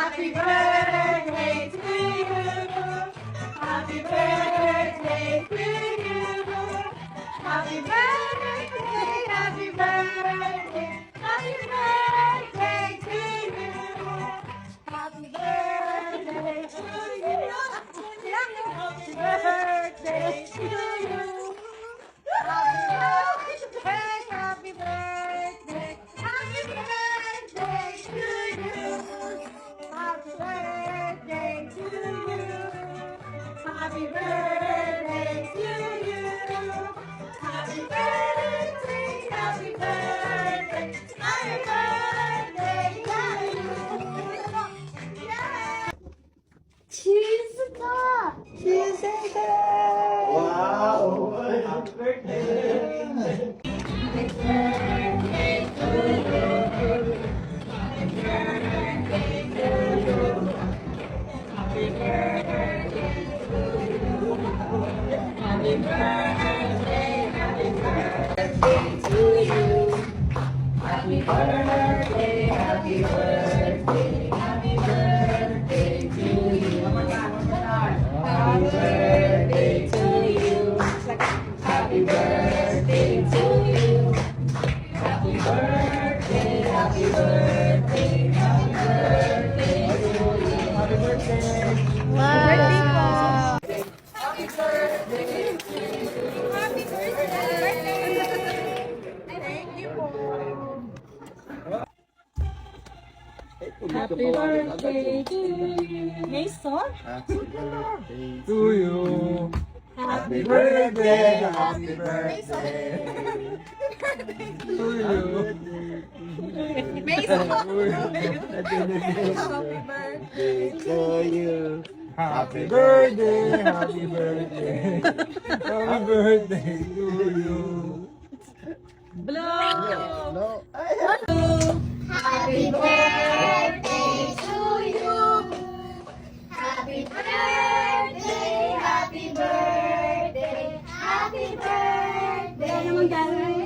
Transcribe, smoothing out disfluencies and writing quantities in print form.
Happy birthday to you. Happy birthday to you. Happy birthday, happy birthday, happy birthday to you. Happy birthday to you. Happy birthday to you. Happy birthday, happy birthday to you. Happy birthday to you. Happy birthday to you. Happy birthday, happy birthday, happy birthday to you. 치즈다. 치즈다. Wow! Happy birthday! Happy birthday, happy birthday, happy birthday to you. Happy birthday to you. Happy birthday to you. Happy birthday, happy birthday, happy birthday to you. Happy birthday. Wow. Happy birthday to you. Happy birthday. Thank you po. Happy birthday to you. Mason? To you! Happy birthday! Happy birthday! To you! Mason! To you! Happy birthday! Happy birthday! Happy birthday to you! Blow! No! Happy birthday to you. Happy birthday, happy birthday, happy birthday.